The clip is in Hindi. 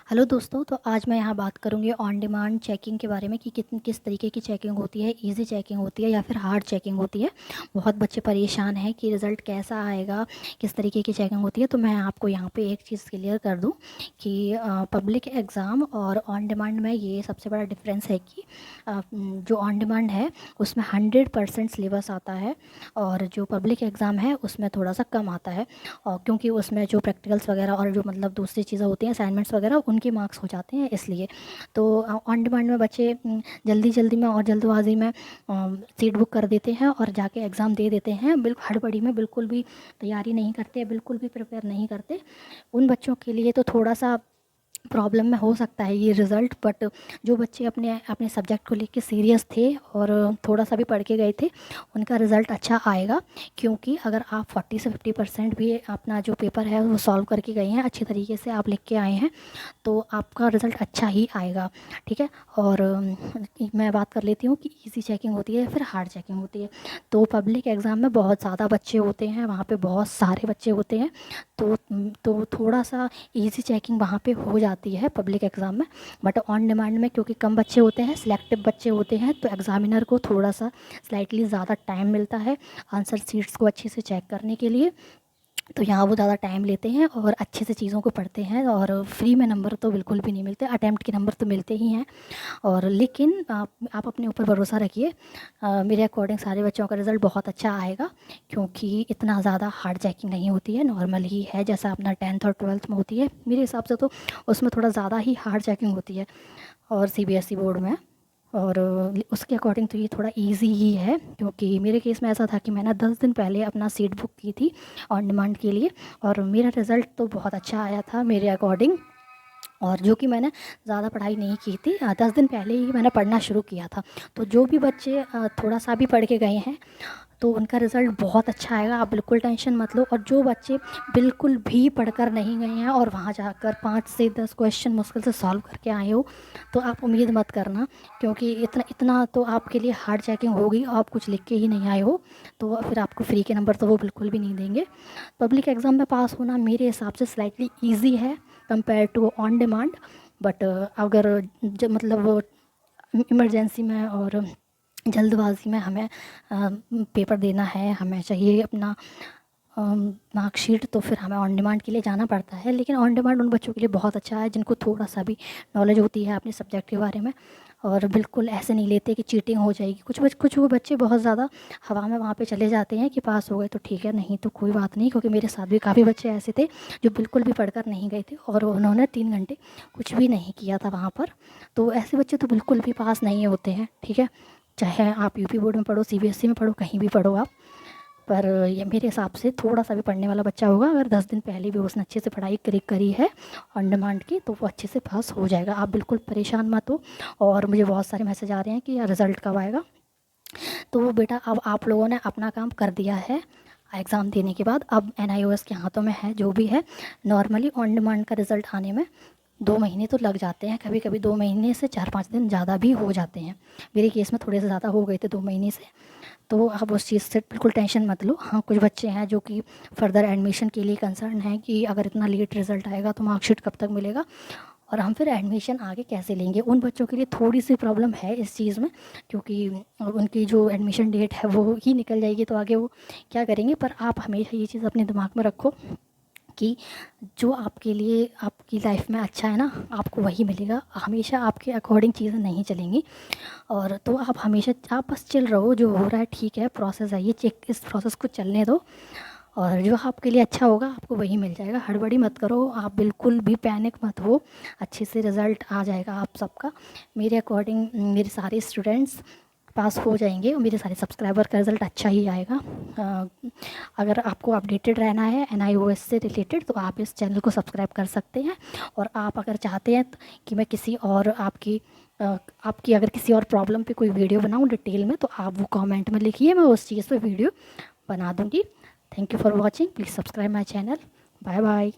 हेलो दोस्तों, तो आज मैं यहाँ बात करूँगी ऑन डिमांड चेकिंग के बारे में कि किस तरीके की चेकिंग होती है। इजी चेकिंग होती है या फिर हार्ड चेकिंग होती है। बहुत बच्चे परेशान हैं कि रिज़ल्ट कैसा आएगा, किस तरीके की चेकिंग होती है। तो मैं आपको यहाँ पे एक चीज़ क्लियर कर दूँ कि पब्लिक एग्ज़ाम और ऑन डिमांड में ये सबसे बड़ा डिफरेंस है कि जो ऑन डिमांड है उसमें 100% सिलेबस आता है और जो पब्लिक एग्ज़ाम है उसमें थोड़ा सा कम आता है। और क्योंकि उसमें जो प्रैक्टिकल्स वगैरह और जो मतलब दूसरी चीज़ें होती हैं, असाइनमेंट्स वगैरह, उनके मार्क्स हो जाते हैं इसलिए। तो ऑन डिमांड में बच्चे जल्दी जल्दी में और जल्दबाजी में सीट बुक कर देते हैं और जाके एग्ज़ाम दे देते हैं। बिल्कुल हड़बड़ी में बिल्कुल भी तैयारी नहीं करते, बिल्कुल भी प्रिपेयर नहीं करते। उन बच्चों के लिए तो थोड़ा सा प्रॉब्लम में हो सकता है ये रिज़ल्ट, बट जो बच्चे अपने अपने सब्जेक्ट को लेके सीरियस थे और थोड़ा सा भी पढ़ के गए थे उनका रिज़ल्ट अच्छा आएगा। क्योंकि अगर आप 40 से 50% भी अपना जो पेपर है वो सॉल्व करके गए हैं, अच्छे तरीके से आप लिख के आए हैं, तो आपका रिज़ल्ट अच्छा ही आएगा। ठीक है। और मैं बात कर लेती हूँ कि इजी चेकिंग होती है या फिर हार्ड चेकिंग होती है। तो पब्लिक एग्ज़ाम में बहुत ज़्यादा बच्चे होते हैं, वहाँ पे बहुत सारे बच्चे होते हैं। तो थोड़ा सा इजी चेकिंग वहाँ पे हो जाती है पब्लिक एग्ज़ाम में। बट ऑन डिमांड में क्योंकि कम बच्चे होते हैं, सिलेक्टिव बच्चे होते हैं, तो एग्ज़ामिनर को थोड़ा सा स्लाइटली ज़्यादा टाइम मिलता है आंसर शीट्स को अच्छे से चेक करने के लिए। तो यहाँ वो ज़्यादा टाइम लेते हैं और अच्छे से चीज़ों को पढ़ते हैं। और फ्री में नंबर तो बिल्कुल भी नहीं मिलते, अटैम्प्ट के नंबर तो मिलते ही हैं। और लेकिन आप अपने ऊपर भरोसा रखिए, मेरे अकॉर्डिंग सारे बच्चों का रिज़ल्ट बहुत अच्छा आएगा। क्योंकि इतना ज़्यादा हार्ड चेकिंग नहीं होती है, नॉर्मल ही है जैसा अपना 10th और 12th में होती है। मेरे हिसाब से तो उसमें थोड़ा ज़्यादा ही हार्ड चेकिंग होती है और सीबीएसई बोर्ड में। और उसके अकॉर्डिंग तो ये थोड़ा इजी ही है। क्योंकि मेरे केस में ऐसा था कि मैंने 10 दिन पहले अपना सीट बुक की थी ऑन डिमांड के लिए और मेरा रिज़ल्ट तो बहुत अच्छा आया था मेरे अकॉर्डिंग। और जो कि मैंने ज़्यादा पढ़ाई नहीं की थी, 10 दिन पहले ही मैंने पढ़ना शुरू किया था। तो जो भी बच्चे थोड़ा सा भी पढ़ के गए हैं तो उनका रिज़ल्ट बहुत अच्छा आएगा, आप बिल्कुल टेंशन मत लो। और जो बच्चे बिल्कुल भी पढ़कर नहीं गए हैं और वहाँ जाकर 5 से 10 क्वेश्चन मुश्किल से सॉल्व करके आए हो, तो आप उम्मीद मत करना। क्योंकि इतना इतना तो आपके लिए हार्ड चेकिंग होगी, आप कुछ लिख के ही नहीं आए हो, तो फिर आपको फ्री के नंबर तो वो बिल्कुल भी नहीं देंगे। पब्लिक एग्ज़ाम में पास होना मेरे हिसाब से स्लाइटली ईजी है compare to on demand. But अगर मतलब इमरजेंसी में और जल्दबाजी में हमें पेपर देना है, हमें चाहिए अपना मार्कशीट, तो फिर हमें ऑन डिमांड के लिए जाना पड़ता है। लेकिन ऑन डिमांड उन बच्चों के लिए बहुत अच्छा है जिनको थोड़ा सा भी नॉलेज होती है अपने सब्जेक्ट के बारे में। और बिल्कुल ऐसे नहीं लेते कि चीटिंग हो जाएगी। कुछ वो बच्चे बहुत ज़्यादा हवा में वहाँ पे चले जाते हैं कि पास हो गए तो ठीक है, नहीं तो कोई बात नहीं। क्योंकि मेरे साथ भी काफ़ी बच्चे ऐसे थे जो बिल्कुल भी पढ़कर नहीं गए थे और उन्होंने 3 घंटे कुछ भी नहीं किया था वहाँ पर। तो ऐसे बच्चे तो बिल्कुल भी पास नहीं होते हैं। ठीक है। चाहे आप यूपी बोर्ड में पढ़ो, सीबीएसई में पढ़ो, कहीं भी पढ़ो आप। पर ये मेरे हिसाब से थोड़ा सा भी पढ़ने वाला बच्चा होगा, अगर 10 दिन पहले भी उसने अच्छे से पढ़ाई करी है ऑन डिमांड की, तो वो अच्छे से पास हो जाएगा। आप बिल्कुल परेशान मत हो। और मुझे बहुत सारे मैसेज आ रहे हैं कि रिज़ल्ट कब आएगा। तो बेटा, अब आप लोगों ने अपना काम कर दिया है एग्ज़ाम देने के बाद, अब एनआईओएस के हाथों में है जो भी है। नॉर्मली ऑन डिमांड का रिज़ल्ट आने में 2 महीने तो लग जाते हैं, कभी कभी 2 महीने से 4-5 दिन ज़्यादा भी हो जाते हैं। मेरे केस में थोड़े से ज़्यादा हो गए थे 2 महीने से। तो आप उस चीज़ से बिल्कुल टेंशन मत लो। हाँ, कुछ बच्चे हैं जो कि फ़र्दर एडमिशन के लिए कंसर्न है कि अगर इतना लेट रिज़ल्ट आएगा तो मार्कशीट कब तक मिलेगा और हम फिर एडमिशन आगे कैसे लेंगे। उन बच्चों के लिए थोड़ी सी प्रॉब्लम है इस चीज़ में। क्योंकि उनकी जो एडमिशन डेट है वो ही निकल जाएगी, तो आगे वो क्या करेंगे। पर आप हमेशा ये चीज़ अपने दिमाग में रखो कि जो आपके लिए आपकी लाइफ में अच्छा है ना, आपको वही मिलेगा। हमेशा आपके अकॉर्डिंग चीज़ें नहीं चलेंगी। और तो आप हमेशा आप बस चिल रहो, जो हो रहा है ठीक है, प्रोसेस है ये, चेक इस प्रोसेस को चलने दो और जो आपके लिए अच्छा होगा आपको वही मिल जाएगा। हड़बड़ी मत करो, आप बिल्कुल भी पैनिक मत हो, अच्छे से रिज़ल्ट आ जाएगा आप सबका। मेरे अकॉर्डिंग मेरे सारे स्टूडेंट्स पास हो जाएंगे और मेरे सारे सब्सक्राइबर का रिज़ल्ट अच्छा ही आएगा। अगर आपको अपडेटेड रहना है एनआईओएस से रिलेटेड तो आप इस चैनल को सब्सक्राइब कर सकते हैं। और आप अगर चाहते हैं कि मैं किसी और आपकी अगर किसी और प्रॉब्लम पे कोई वीडियो बनाऊं डिटेल में, तो आप वो कमेंट में लिखिए, मैं उस चीज़ पे वीडियो बना दूंगी। Thank you for watching, please subscribe my channel. Bye bye.